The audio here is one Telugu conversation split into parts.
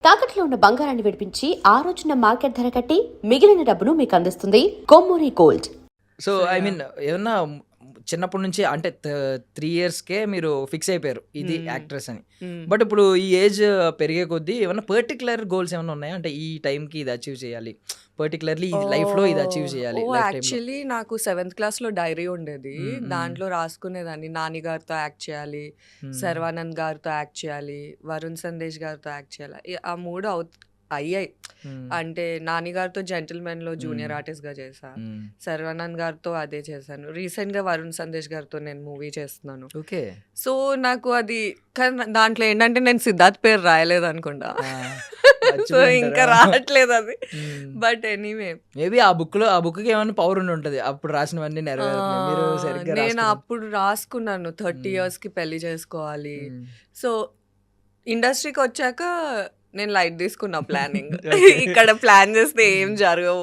తాకట్లో ఉన్న బంగారాన్ని విడిపించి ఆ రోజున మార్కెట్ ధర కట్టి మిగిలిన డబ్బును మీకు అందిస్తుంది Kommuri gold. So I mean ఏమన్నా చిన్నప్పటి నుంచి అంటే 3 ఇయర్స్కే మీరు ఫిక్స్ అయిపోయారు ఇది యాక్ట్రెస్ అని. బట్ ఇప్పుడు ఈ ఏజ్ పెరిగే కొద్దీ ఏమన్నా పర్టికులర్ గోల్స్ ఏమైనా ఉన్నాయా? అంటే ఈ టైంకి ఇది అచీవ్ చేయాలి, పర్టికులర్లీ ఈ లైఫ్లో ఇది అచీవ్ చేయాలి. యాక్చువల్లీ నాకు 7th క్లాస్లో డైరీ ఉండేది. దాంట్లో రాసుకునేదాన్ని నాని గారితో యాక్ట్ చేయాలి, శర్వానంద్ గారితో యాక్ట్ చేయాలి, వరుణ్ సందేశ్ గారితో యాక్ట్ చేయాలి. ఆ 3 అయ్యాయి. అంటే నాని గారితో జెంటిల్మెన్ లో జూనియర్ ఆర్టిస్ట్ గా చేశా, శర్వానంద్ గారితో అదే చేశాను. రీసెంట్ గా వరుణ్ సందేశ్ గారితో నేను మూవీ చేస్తున్నాను. ఓకే. సో నాకు అది దాంట్లో ఏంటంటే నేను సిద్ధార్థ్ పేరు రాయలేదు అనుకుంటా. సో ఇంకా రావట్లేదు అది. బట్ ఎనీవే మేబీ ఆ బుక్కి ఏమైనా పవర్ ఉండి ఉంటుంది అప్పుడు రాసినవన్నీ నెరవేరు. నేను అప్పుడు రాసుకున్నాను 30 years కి పెళ్లి చేసుకోవాలి. సో ఇండస్ట్రీకి వచ్చాక నేను లైట్ తీసుకున్నా ప్లానింగ్. ఇక్కడ ప్లాన్ చేస్తే ఏం జరగవు,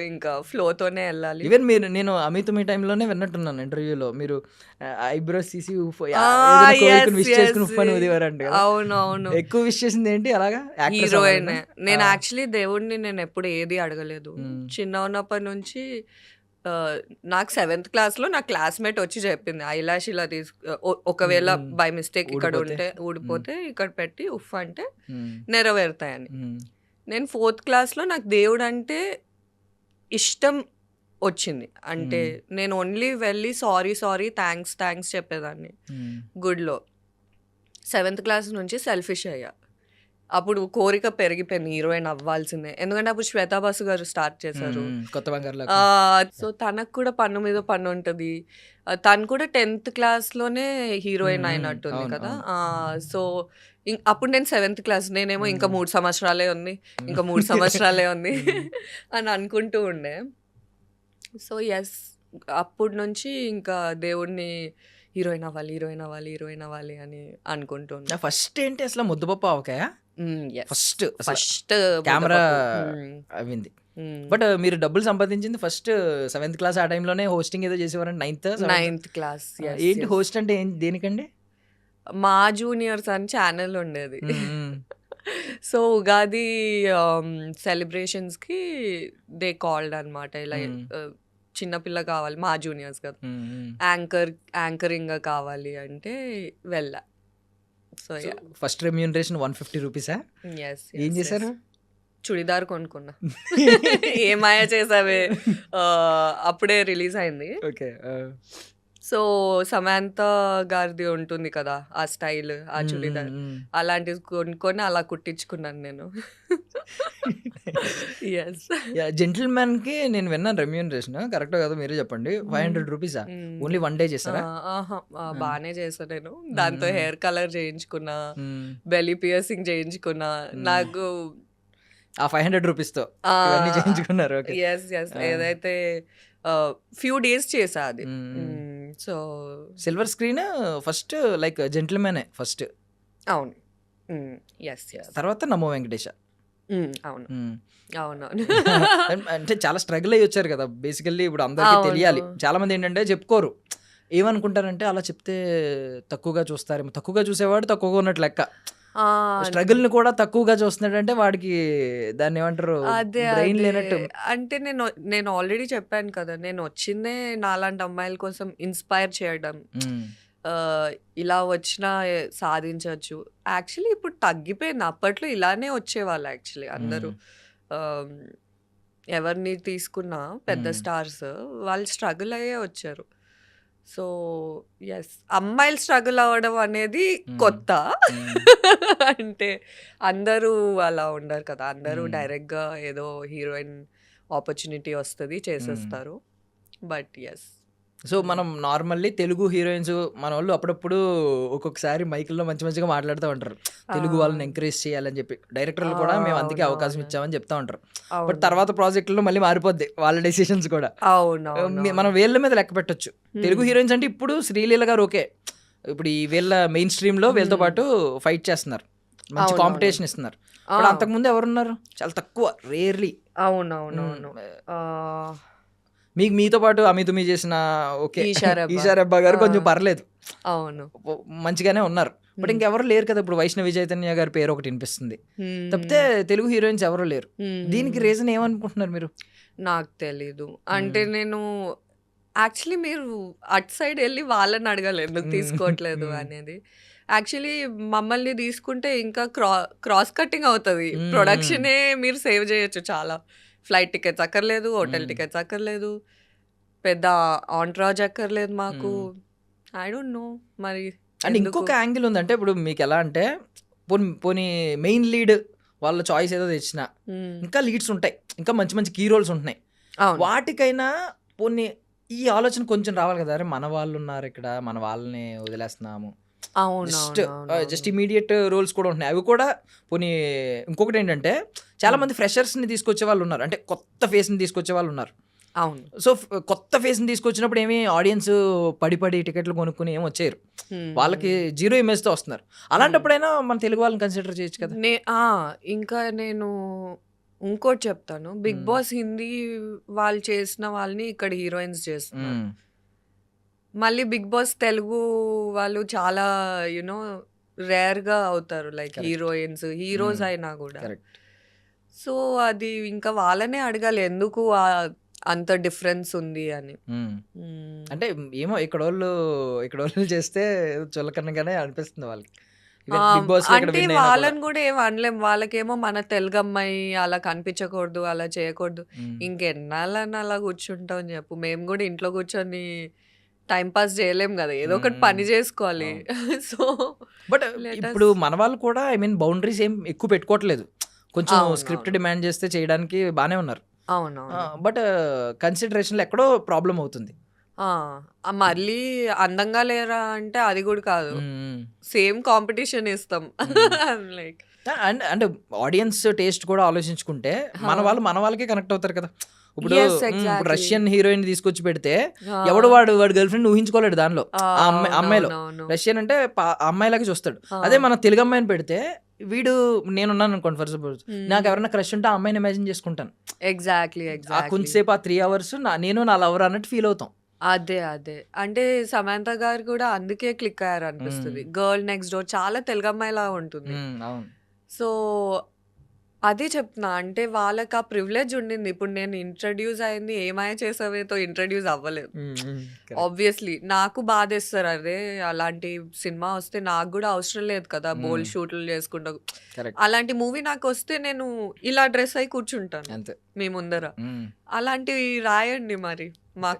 ఇంకా ఫ్లోతోనే వెళ్ళాలి. ఈవెన్ నేను అమిత్ మీ టైంలోనే విన్నట్టున్నాను ఇంటర్వ్యూలో, మీరు ఐబ్రోస్ తీసి అవునవును ఎక్కువ విష్ చేసింది ఏంటి అలాగా? హీరోయిన్. నేను యాక్చువల్లీ దేవుడిని నేను ఎప్పుడు ఏది అడగలేదు. చిన్న ఉన్నప్పటి నుంచి నాకు 7th క్లాస్లో నా క్లాస్మేట్ వచ్చి చెప్పింది, ఐలాష్ ఇలా ఒకవేళ బై మిస్టేక్ ఇక్కడ ఉంటే ఊడిపోతే ఇక్కడ పెట్టి ఉఫ్ అంటే నెరవేరుతాయని. నేను 4th క్లాస్లో నాకు దేవుడు అంటే ఇష్టం వచ్చింది. అంటే నేను ఓన్లీ వెళ్ళి సారీ థ్యాంక్స్ చెప్పేదాన్ని గుడ్లో. 7th క్లాస్ నుంచి సెల్ఫిష్ అయ్యా. అప్పుడు కోరిక పెరిగిపోయింది హీరోయిన్ అవ్వాల్సిందే, ఎందుకంటే అప్పుడు శ్వేతా బాసు గారు స్టార్ట్ చేశారు. సో తనకు కూడా పన్ను మీద పన్ను ఉంటుంది. తను కూడా 10th క్లాస్లోనే హీరోయిన్ అయినట్టుంది కదా. సో అప్పుడు నేను 7th క్లాస్, నేనేమో ఇంకా 3 సంవత్సరాలే ఉంది అని అనుకుంటూ ఉండే. సో ఎస్, అప్పటి నుంచి ఇంకా దేవుడిని హీరోయిన్ అవ్వాలి అని అనుకుంటున్నా. ఫస్ట్ ఏంటి అసలు ముద్దుపప్పు ఆవకాయ? ఫస్ట్ కెమెరా అవింది. బట్ మీరు డబ్బులు సంపాదించింది ఫస్ట్ 7th క్లాస్. ఆ టైంలోనే హోస్టింగ్ ఏదో చేసేవారండి. 9th class. ఏంటి హోస్ట్ అంటే దేనికండి? మా జూనియర్స్ అని ఛానల్ ఉండేది. సో ఉగాది సెలబ్రేషన్స్కి దే కాల్డ్ అనమాట, ఇలా చిన్నపిల్ల కావాలి, మా జూనియర్స్ కదా, యాంకరింగ్ కావాలి అంటే వెళ్ళా. So first remuneration 150 రూపీసా? ఏం చేశారు? చుడిదార్ కొనుక్కున్నా. ఏమాయా చేసావే, అప్పుడే రిలీజ్ అయింది. ఓకే. సో సమాంత గారిది ఉంటుంది కదా ఆ స్టైల్, ఆ చుడిదార్, అలాంటివి కొనుక్కొని అలా కుట్టించుకున్నాను నేను. జెంటిల్మెన్ కి నేను విన్నాను రెమ్యూనరేషన్, కరెక్ట్ కదా మీరే చెప్పండి. 500 రూపీసా? ఓన్లీ 1 డే చేస్తారా? బానే చేసా నేను. దాంతో హెయిర్ కలర్ చేయించుకున్నా, బెల్లీ పియర్సింగ్ చేయించుకున్నా. నాకు ఆ 500 రూపీస్తో చేయించుకున్నారు? ఏదైతే ఫ్యూ డేస్ చేసా అది. So silver screen first like gentleman first. అవును. తర్వాత నమో వెంకటేశ. అవును. అంటే చాలా స్ట్రగుల్ అయ్యి వచ్చారు కదా బేసికల్లీ. ఇప్పుడు అందరికీ తెలియాలి. చాలా మంది ఏంటంటే చెప్పుకోరు, ఏమనుకుంటారంటే అలా చెప్తే తక్కువగా చూస్తారేమో. తక్కువగా చూసేవాడు తక్కువగా ఉన్నట్టు లెక్క. స్ట్రగుల్ ని కూడా తక్కువగా చూస్తున్నాడు అంటే వాడికి దాన్ని ఏమంటారు, బ్రెయిన్ లేనట్టు. అంటే నేను ఆల్రెడీ చెప్పాను కదా, నేను వచ్చిందే నాలాంటి అమ్మాయిల కోసం ఇన్స్పైర్ చేయడం. ఇలా వచ్చినా సాధించవచ్చు. యాక్చువల్లీ ఇప్పుడు తగ్గిపోయింది. అప్పట్లో ఇలానే వచ్చేవాళ్ళు యాక్చువల్లీ అందరూ. ఎవరిని తీసుకున్నా పెద్ద స్టార్స్ వాళ్ళు స్ట్రగుల్ అయ్యే వచ్చారు. సో ఎస్, అమ్మాయిలు స్ట్రగుల్ అవ్వడం అనేది కొత్త. అంటే అందరూ అలా ఉండరు కదా, అందరూ డైరెక్ట్గా ఏదో హీరోయిన్ ఆపర్చునిటీ వస్తుంది చేసేస్తారు. బట్ ఎస్, సో మనం నార్మల్లీ తెలుగు హీరోయిన్స్ మన వాళ్ళు అప్పుడప్పుడు ఒక్కొక్కసారి మైకుల్లో మంచిగా మాట్లాడుతూ ఉంటారు, తెలుగు వాళ్ళని ఎంకరేజ్ చేయాలని చెప్పి. డైరెక్టర్లు కూడా మేము అందుకే అవకాశం ఇచ్చామని చెప్తా ఉంటారు. బట్ తర్వాత ప్రాజెక్టులో మళ్ళీ మారిపోద్ది వాళ్ళ డెసిషన్స్ కూడా. మనం వీళ్ళ మీద లెక్క పెట్టొచ్చు. తెలుగు హీరోయిన్స్ అంటే ఇప్పుడు శ్రీలీల గారు ఓకే, ఇప్పుడు ఈ వీళ్ళ మెయిన్ స్ట్రీమ్ లో వీళ్ళతో పాటు ఫైట్ చేస్తున్నారు, మంచి కాంపిటీషన్ ఇస్తున్నారు. బట్ అంతకుముందు ఎవరున్నారు? చాలా తక్కువ, రేర్లీ. అవునవునవును. మీకు మీతో పాటు అమితుమి చేసిన ఓకే ఈషా రెబ్బా. ఈషా రెబ్బా గారు ఆ. కొంచెం పర్లేదు, అవును. మంచిగానే ఉన్నారు. బట్ ఇంకెవరు లేరు కదా, ఇప్పుడు వైష్ణవి చైతన్య గారి పేరు ఒకటి వినిపిస్తుంది తప్పితే తెలుగు హీరోయిన్స్ ఎవరు లేరు. దీనికి రీజన్ ఏమనుకుంటున్నారు మీరు? నాకు తెలీదు. అంటే నేను యాక్చువల్లీ మీరు అటు సైడ్ వెళ్ళి వాళ్ళని అడగాలి ఎందుకు తీసుకోవట్లేదు అనేది. యాక్చువల్లీ మమ్మల్ని తీసుకుంటే ఇంకా క్రాస్ కట్టింగ్ అవుతుంది. ప్రొడక్షనే మీరు సేవ్ చేయొచ్చు చాలా. ఫ్లైట్ టికెట్స్ అక్కర్లేదు, హోటల్ టికెట్స్ అక్కర్లేదు, పెద్ద ఆంట్రాజ్ అక్కర్లేదు మాకు. ఐ డోంట్ నో మరి. అండ్ ఇంకొక యాంగిల్ ఉందంటే ఇప్పుడు మీకు ఎలా అంటే పోనీ మెయిన్ లీడ్ వాళ్ళ చాయిస్ ఏదో తెచ్చినా ఇంకా లీడ్స్ ఉంటాయి, ఇంకా మంచి మంచి కీ రోల్స్ ఉంటున్నాయి, వాటికైనా పోనీ ఈ ఆలోచన కొంచెం రావాలి కదా, అరే మన వాళ్ళు ఉన్నారు ఇక్కడ, మన వాళ్ళని వదిలేస్తున్నాము, జస్ట్ ఇమీడియట్ రోల్స్ కూడా ఉంటున్నాయి, అవి కూడా పోనీ. ఇంకొకటి ఏంటంటే చాలా మంది ఫ్రెషర్స్ని తీసుకొచ్చే వాళ్ళు ఉన్నారు, అంటే కొత్త ఫేస్ని తీసుకొచ్చే వాళ్ళు ఉన్నారు. అవును. సో కొత్త ఫేస్ని తీసుకొచ్చినప్పుడు ఏమి ఆడియన్స్ పడి టికెట్లు కొనుక్కుని ఏమి వచ్చారు, వాళ్ళకి జీరో ఇమేజ్తో వస్తున్నారు. అలాంటప్పుడైనా మన తెలుగు వాళ్ళని కన్సిడర్ చేయొచ్చు కదా. ఇంకా నేను ఇంకోటి చెప్తాను. బిగ్ బాస్ హిందీ వాళ్ళు చేసిన వాళ్ళని ఇక్కడ హీరోయిన్స్ చేస్తున్నారు. మళ్ళీ బిగ్ బాస్ తెలుగు వాళ్ళు చాలా యునో రేర్ గా అవుతారు, లైక్ హీరోస్ అయినా కూడా. సో అది ఇంకా వాళ్ళనే అడగాలి ఎందుకు అంత డిఫరెన్స్ ఉంది అని. అంటే ఏమో ఇక్కడ వాళ్ళు చేస్తే చులకనగానే అనిపిస్తుంది వాళ్ళకి. అంటే వాళ్ళని కూడా ఏం అనలేం. వాళ్ళకేమో మన తెలుగు అమ్మాయి అలా కనిపించకూడదు, అలా చేయకూడదు. ఇంకెన్నాళ్ళని అలా కూర్చుంటాం చెప్పు. మేము కూడా ఇంట్లో కూర్చొని టైం పాస్ చేయలేం కదా, ఏదో ఒకటి పని చేసుకోవాలి. సో బట్ ఇప్పుడు మన వాళ్ళు కూడా బౌండరీస్ ఏం ఎక్కువ పెట్టుకోవట్లేదు, కొంచెం స్క్రిప్ట్ డిమాండ్ చేస్తే చేయడానికి బానే ఉన్నారు. అవును. బట్ కన్సిడరేషన్లో ఎక్కడో ప్రాబ్లం అవుతుంది. మళ్ళీ అందంగా లేరా అంటే అది కూడా కాదు, సేమ్ కాంపిటీషన్ ఇస్తాం. లైక్ అండ్ ఆడియన్స్ టేస్ట్ కూడా ఆలోచించుకుంటే మన వాళ్ళకే కనెక్ట్ అవుతారు కదా. ఇప్పుడు రష్యన్ హీరోయిన్ తీసుకొచ్చి పెడితే ఎవడు వాడు గర్ల్ ఫ్రెండ్ ఊహించుకోలేడు దానిలో, అమ్మాయిలో రష్యన్ అంటే అమ్మాయిలాగా చూస్తాడు. అదే మన తెలుగు అమ్మాయిని పెడితే వీడు నేనున్నాను అనుకోండి ఫర్ సపోజ్, నాకు ఎవరైనా క్రష్ ఉంటే ఆ అమ్మాయిని ఇమాజిన్ చేసుకుంటాను. ఎగ్జాక్ట్లీ కొంచెంసేపు ఆ 3 hours నేను నా లవర్ అన్నట్టు ఫీల్ అవుతాం. అదే అంటే సమంత గారు కూడా అందుకే క్లిక్ అయ్యారు అనిపిస్తుంది. గర్ల్ నెక్స్ట్ డోర్ చాలా తెలుగు అమ్మాయిలా ఉంటుంది. సో అదే చెప్తున్నా, అంటే వాళ్ళకి ఆ ప్రివిలేజ్ ఉండింది. ఇప్పుడు నేను ఇంట్రడ్యూస్ అయింది ఏమాయ చేసావేతో ఇంట్రడ్యూస్ అవ్వలేదు. ఆబ్వియస్లీ నాకు బాధేస్తారు, అదే అలాంటి సినిమా వస్తే నాకు కూడా అవసరం లేదు కదా బోల్డ్ షూట్లు చేసుకుంటా. అలాంటి మూవీ నాకు వస్తే నేను ఇలా డ్రెస్ అయి కూర్చుంటాను మీ ముందర. అలాంటివి రాయండి మరి, మాకు